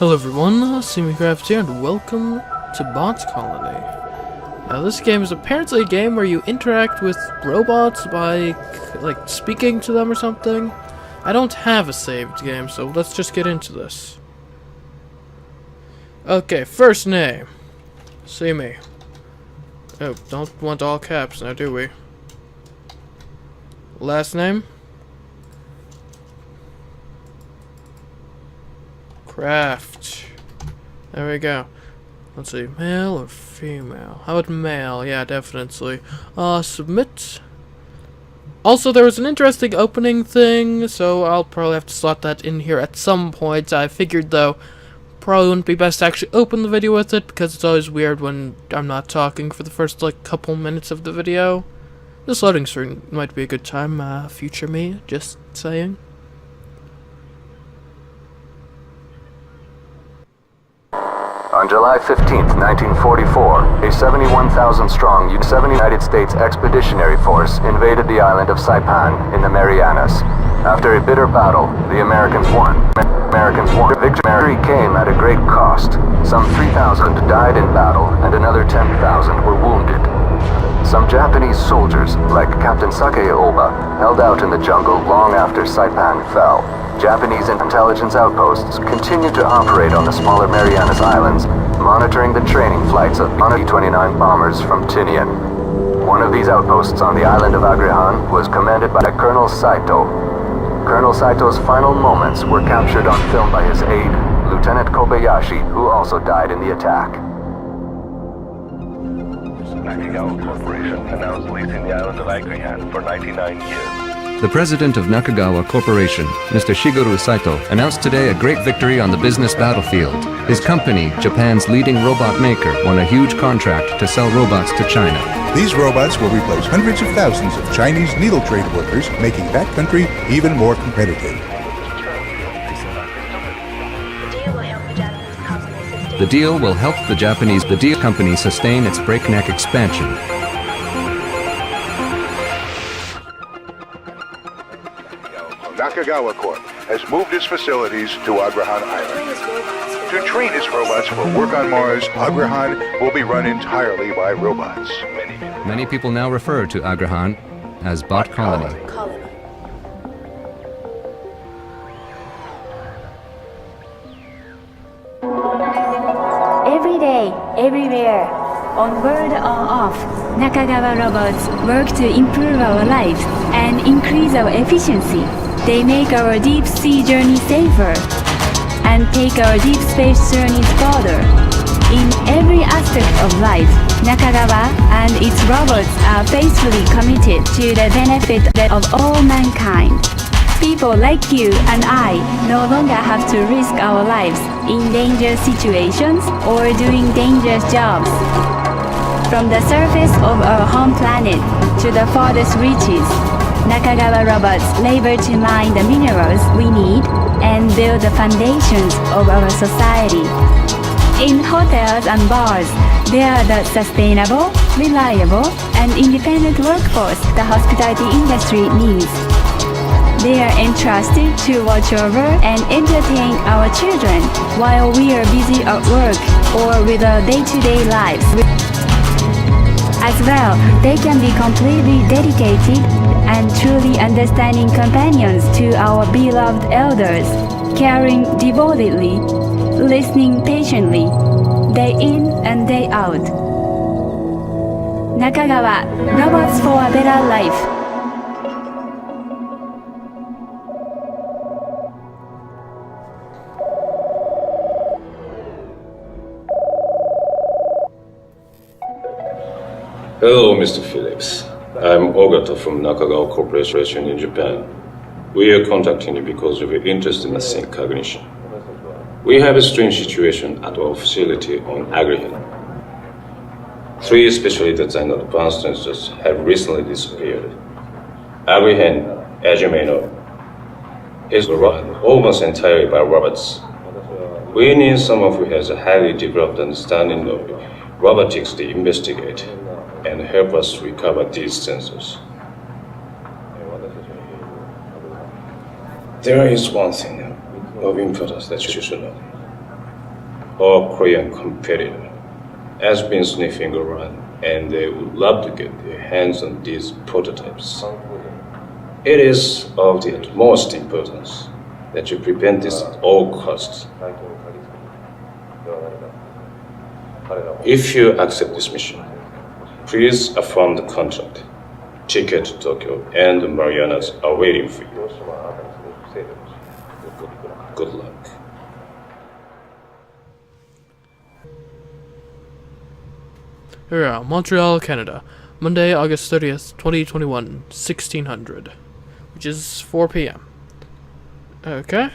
Hello everyone, CMeeCraft here, and welcome to Bot Colony. Now this game is apparently a game where you interact with robots by, like, speaking to them or something. I don't have a saved game, so let's just get into this. Okay, first name. See me. Oh, don't want all caps now, do we? Last name? Craft. There we go. Let's see, male or female? How about male? Yeah, definitely. Submit. Also, there was an interesting opening thing, so I'll probably have to slot that in here at some point. I figured, though, probably wouldn't be best to actually open the video with it, because it's always weird when I'm not talking for the first, like, couple minutes of the video. This loading screen might be a good time, future me, just saying. On July 15th, 1944, a 71,000-strong United States Expeditionary Force invaded the island of Saipan in the Marianas. After a bitter battle, the Americans won. Victory came at a great cost. Some 3,000 died in battle, and another 10,000 were wounded. Some Japanese soldiers, like Captain Sake Oba, held out in the jungle long after Saipan fell. Japanese intelligence outposts continued to operate on the smaller Marianas Islands, monitoring the training flights of B-29 bombers from Tinian. One of these outposts on the island of Agrihan was commanded by Colonel Saito. Colonel Saito's final moments were captured on film by his aide, Lieutenant Kobayashi, who also died in the attack. Nakagawa Corporation announced leasing the island of Agrihan for 99 years. The president of Nakagawa Corporation, Mr. Shigeru Saito, announced today a great victory on the business battlefield. His company, Japan's leading robot maker, won a huge contract to sell robots to China. These robots will replace hundreds of thousands of Chinese needle trade workers, making that country even more competitive. The deal will help the Japanese company sustain its breakneck expansion. Nakagawa Corp has moved its facilities to Agrihan Island. To train its robots for work on Mars, Agrihan will be run entirely by robots. Many people now refer to Agrihan as Bot Colony. Every day, everywhere, on board or off, Nakagawa robots work to improve our lives and increase our efficiency. They make our deep sea journey safer and take our deep space journeys further. In every aspect of life, Nakagawa and its robots are faithfully committed to the benefit of all mankind. People like you and I no longer have to risk our lives in dangerous situations or doing dangerous jobs. From the surface of our home planet to the farthest reaches, Nakagawa robots labor to mine the minerals we need and build the foundations of our society. In hotels and bars, they are the sustainable, reliable, and independent workforce the hospitality industry needs. They are entrusted to watch over and entertain our children while we are busy at work or with our day-to-day lives. As well, they can be completely dedicated and truly understanding companions to our beloved elders, caring devotedly, listening patiently, day in and day out. Nakagawa, robots for a better life. Hello, Mr. Phillips. I'm Ogata from Nakagawa Corporation in Japan. We are contacting you because of your interest in sync cognition. We have a strange situation at our facility on Agrihan. 3 specially designed advanced sensors have recently disappeared. Agrihan, as you may know, is run almost entirely by robots. We need someone who has a highly developed understanding of robotics to investigate and help us recover these sensors. There is one thing of importance that you should know. our Korean competitor has been sniffing around, and they would love to get their hands on these prototypes. It is of the utmost importance that you prevent this at all costs. If you accept this mission, please affirm the contract. Ticket to Tokyo and the Marianas are waiting for you. Good luck. Here we are, Montreal, Canada. Monday, August 30th, 2021, 1600. Which is 4 p.m. Okay.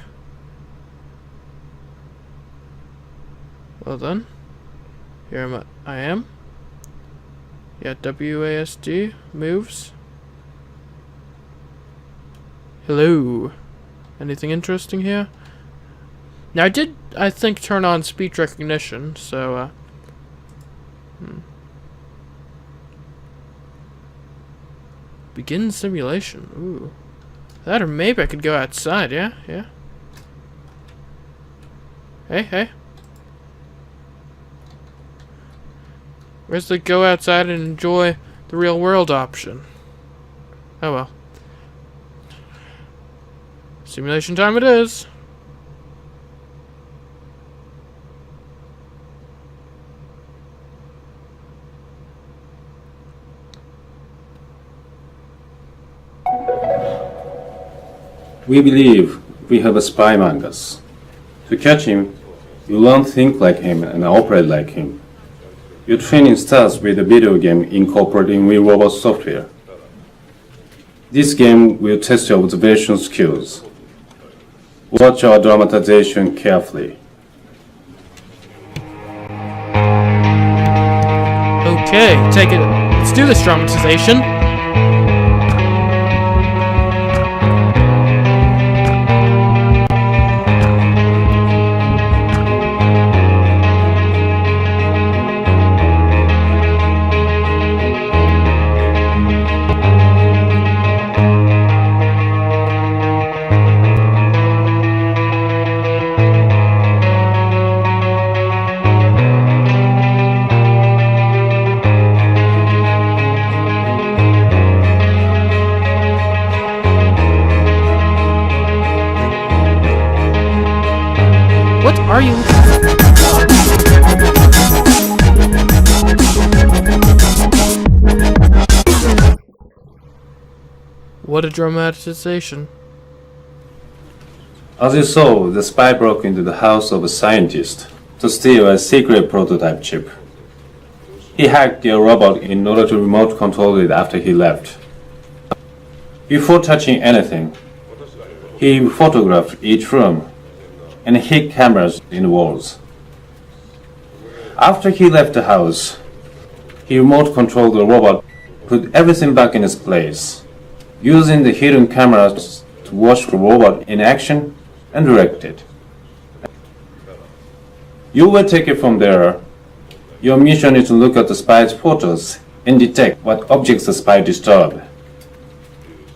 Well then. Here I am. Yeah, WASD moves. Hello. Anything interesting here? Now I did, I think, turn on speech recognition, so Begin simulation. Ooh. That, or maybe I could go outside, yeah? Yeah. Hey. Where's the go outside and enjoy the real world option? Oh well. Simulation time it is. We believe we have a spy among us. To catch him, you learn to think like him and operate like him. Your training starts with a video game incorporating real robot software. This game will test your observation skills. Watch our dramatization carefully. Okay, take it. Let's do this dramatization. What are you? What a dramatization. As you saw, the spy broke into the house of a scientist to steal a secret prototype chip. He hacked the robot in order to remote control it after he left. Before touching anything, he photographed each room and hid cameras in the walls. After he left the house, he remote controlled the robot, put everything back in its place, using the hidden cameras to watch the robot in action and direct it. You will take it from there. Your mission is to look at the spy's photos and detect what objects the spy disturbed.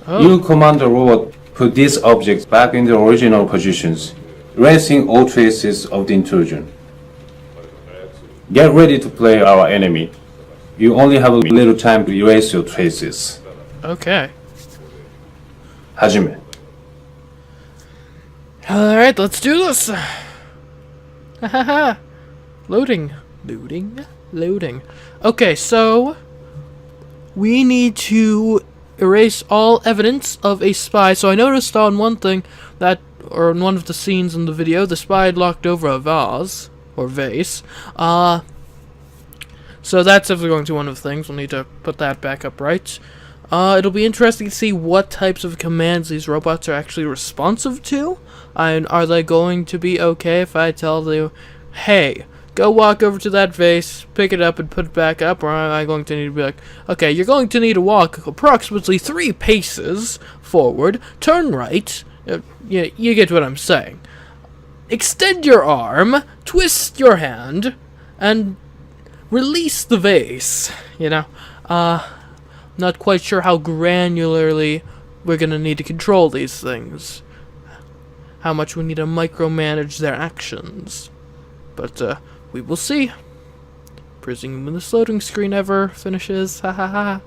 You command the robot put these objects back in their original positions, erasing all traces of the intrusion. Get ready to play our enemy. You only have a little time to erase your traces. Okay. Hajime. Alright, let's do this. Hahaha. Loading. Okay, so we need to erase all evidence of a spy. So I noticed on one thing that, or in one of the scenes in the video, the spy had knocked over a vase, or vase. So that's definitely going to be one of the things. We'll need to put that back up right. It'll be interesting to see what types of commands these robots are actually responsive to. And are they going to be okay if I tell them, hey, go walk over to that vase, pick it up, and put it back up? Or am I going to need to be like, okay, you're going to need to walk approximately 3 paces forward, turn right. You get what I'm saying. Extend your arm, twist your hand, and release the vase. Not quite sure how granularly we're gonna need to control these things. How much we need to micromanage their actions. But, we will see. Presuming when this loading screen ever finishes. Ha ha ha.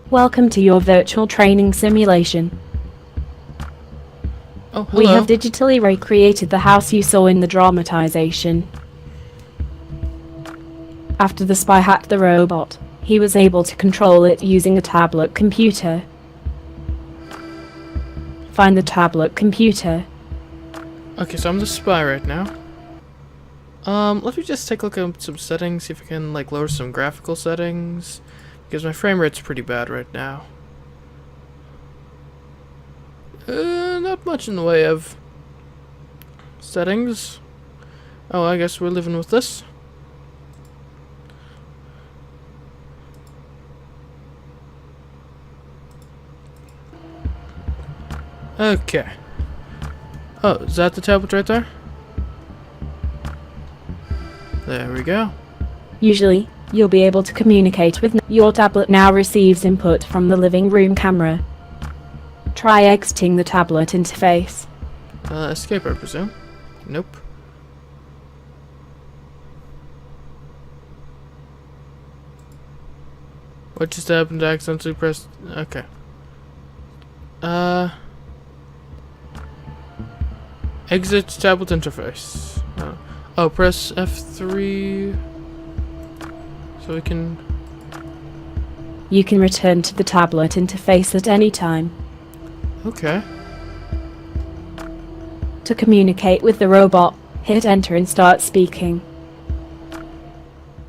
Welcome to your virtual training simulation. Oh, hello. We have digitally recreated the house you saw in the dramatization. After the spy hacked the robot, he was able to control it using a tablet computer. Find the tablet computer. Okay, so I'm the spy right now. Let me just take a look at some settings, see if I can, like, lower some graphical settings. Because my frame rate's pretty bad right now. Not much in the way of settings. Oh, I guess we're living with this. Okay. Oh, is that the tablet right there? There we go. Usually, you'll be able to communicate with your tablet now receives input from the living room camera. Try exiting the tablet interface. Escape, I presume. Nope. What just happened? I accidentally pressed. Okay. Exit tablet interface. Oh, press F3. So we can. You can return to the tablet interface at any time. Okay. To communicate with the robot, hit enter and start speaking.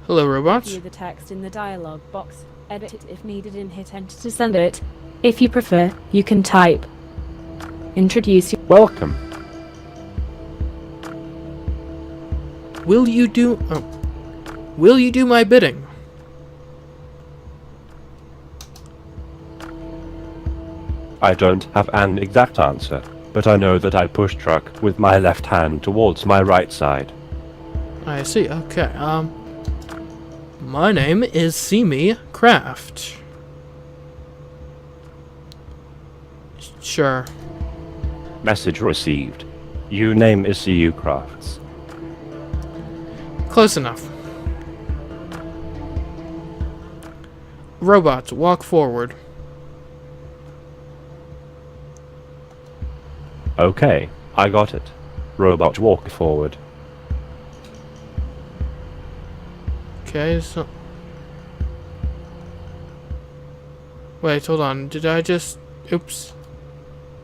Hello, robots. View the text in the dialog box. Edit it if needed and hit enter to send it. If you prefer, you can type. Introduce you. Welcome. Will you do? Oh. Will you do my bidding? I don't have an exact answer, but I know that I push truck with my left hand towards my right side. I see. Okay. My name is CMeeCraft. Sure. Message received. You name is CMeeCrafts. Close enough. Robots, walk forward. Okay, I got it. Robot walk forward. Okay, so... Wait, hold on. Did I just... Oops.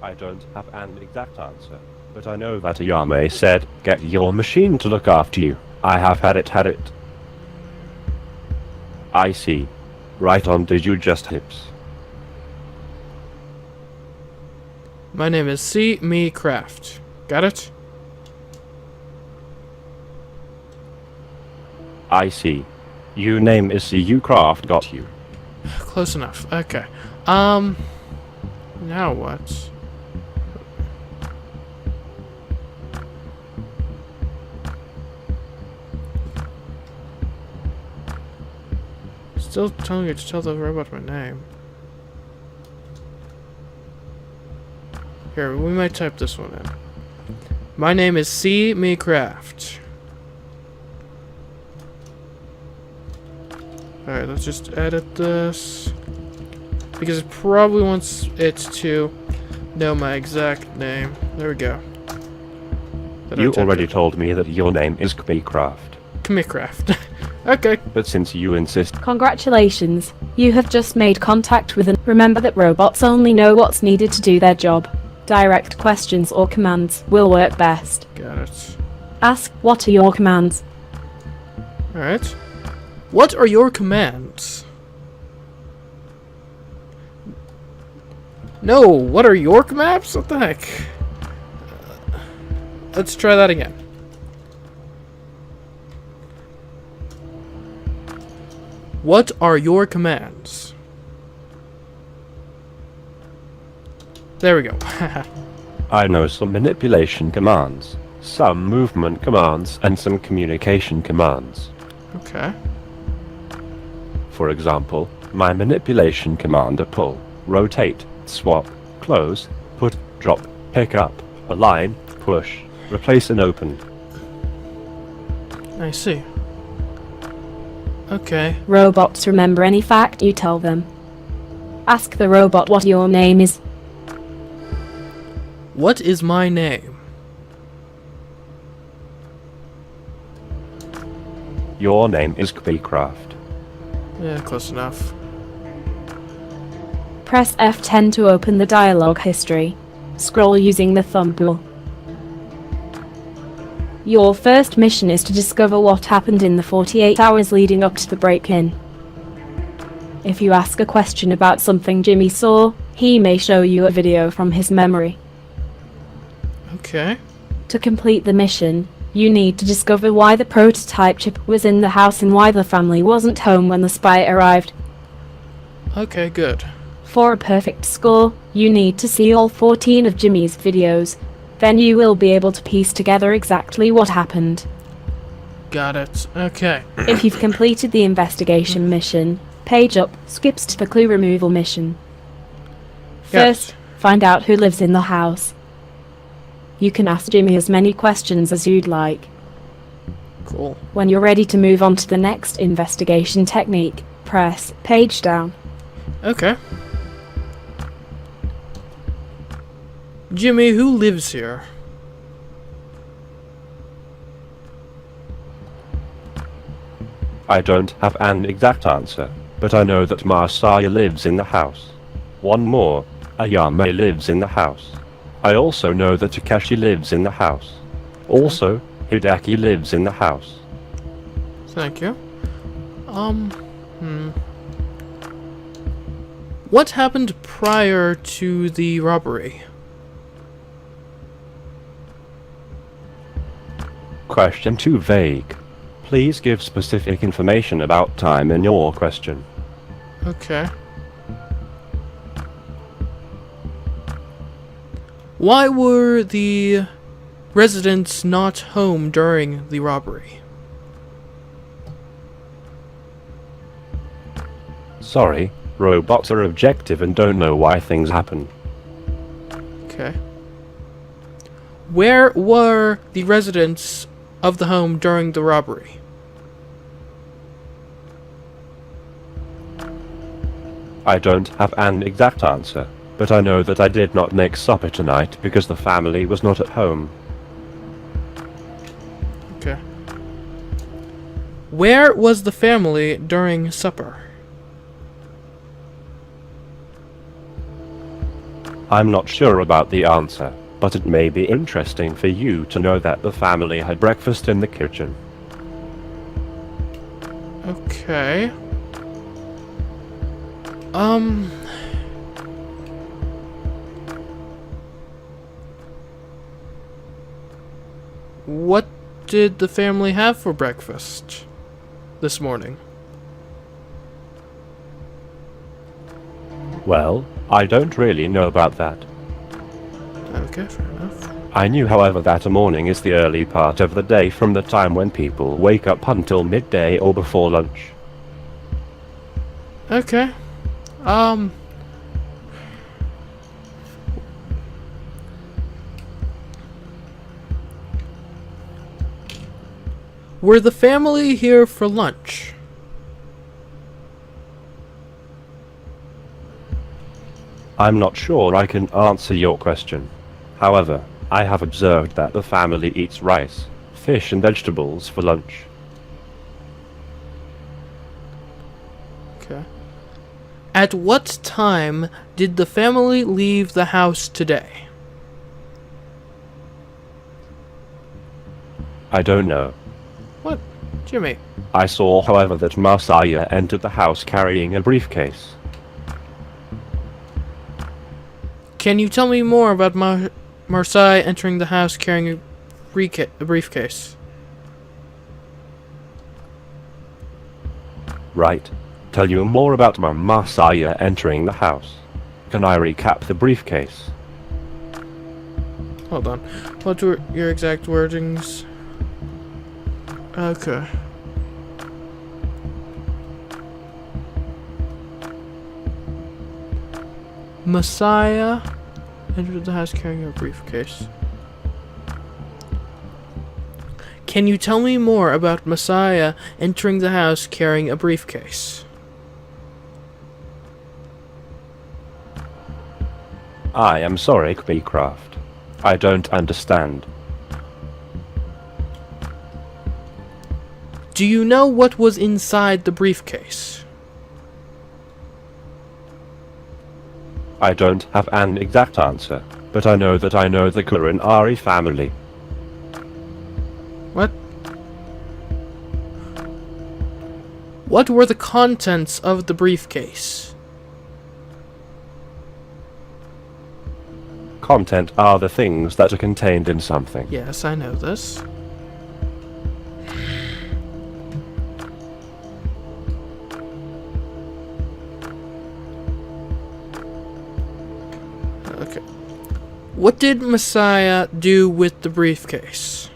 I don't have an exact answer, but I know that Ayame said, get your machine to look after you. I have had it. I see. Right on, did you just hips? My name is CMeeCraft. Got it? I see. You name is CMeeCraft, got you. Close enough. Okay. Now what? Still telling you to tell the robot my name. Here, we might type this one in. My name is CMeeCraft. Alright, let's just edit this. Because it probably wants it to know my exact name. There we go. You already told me that your name is CMeeCraft. CMeeCraft. Okay. But since you insist... Congratulations, you have just made contact with an... Remember that robots only know what's needed to do their job. Direct questions or commands will work best. Got it. Ask, what are your commands? Alright. What are your commands? No, what are your commands? What the heck? Let's try that again. What are your commands? There we go. I know some manipulation commands, some movement commands, and some communication commands. Okay. For example, my manipulation command are pull, rotate, swap, close, put, drop, pick up, align, push, Replace and open. I see. Okay. Robots remember any fact you tell them. Ask the robot what your name is. What is my name? Your name is CMeeCraft. Yeah, close enough. Press F10 to open the dialogue history. Scroll using the thumb wheel. Your first mission is to discover what happened in the 48 hours leading up to the break-in. If you ask a question about something Jimmy saw, he may show you a video from his memory. Okay. To complete the mission, you need to discover why the prototype chip was in the house and why the family wasn't home when the spy arrived. Okay, good. For a perfect score, you need to see all 14 of Jimmy's videos. Then you will be able to piece together exactly what happened. Got it. Okay. If you've completed the investigation mission, page up skips to the clue removal mission. Yes. First, find out who lives in the house. You can ask Jimmy as many questions as you'd like. Cool. When you're ready to move on to the next investigation technique, press page down. Okay. Jimmy, who lives here? I don't have an exact answer, but I know that Masaya lives in the house. One more, Ayame lives in the house. I also know that Takeshi lives in the house. Also, Hideki lives in the house. Thank you. What happened prior to the robbery? Question too vague. Please give specific information about time in your question. Okay. Why were the residents not home during the robbery? Sorry, robots are objective and don't know why things happen. Okay. Where were the residents of the home during the robbery? I don't have an exact answer, but I know that I did not make supper tonight because the family was not at home. Okay. Where was the family during supper? I'm not sure about the answer, but it may be interesting for you to know that the family had breakfast in the kitchen. Okay. What did the family have for breakfast this morning? Well, I don't really know about that. Okay, fair enough. I knew, however, that a morning is the early part of the day from the time when people wake up until midday or before lunch. Okay. Were the family here for lunch? I'm not sure I can answer your question. However, I have observed that the family eats rice, fish and vegetables for lunch. Okay. At what time did the family leave the house today? I don't know. What? Jimmy? I saw, however, that Masaya entered the house carrying a briefcase. Can you tell me more about Marsai entering the house carrying a briefcase? Right. Tell you more about Masaya entering the house. Can I recap the briefcase? Hold on. What were your exact wordings? Okay. Messiah entered the house carrying a briefcase. Can you tell me more about Messiah entering the house carrying a briefcase? I am sorry, CMeeCraft. I don't understand. Do you know what was inside the briefcase? I don't have an exact answer, but I know the Kurinari family. What? What were the contents of the briefcase? Content are the things that are contained in something. Yes, I know this. Okay. What did Messiah do with the briefcase?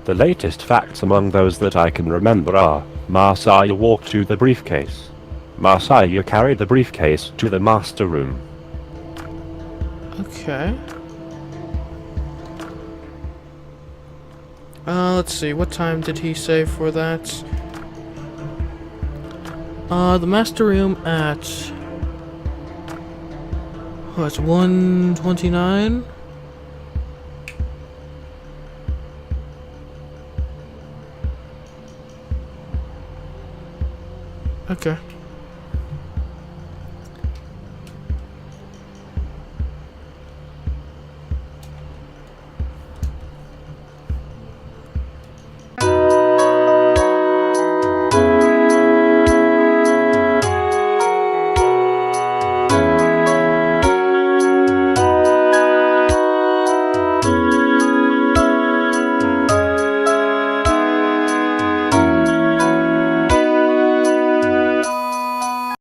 The latest facts among those that I can remember are, Messiah walked to the briefcase. Messiah carried the briefcase to the master room. Okay. Let's see, what time did he say for that? The master room at... oh, it's 1:29? Okay.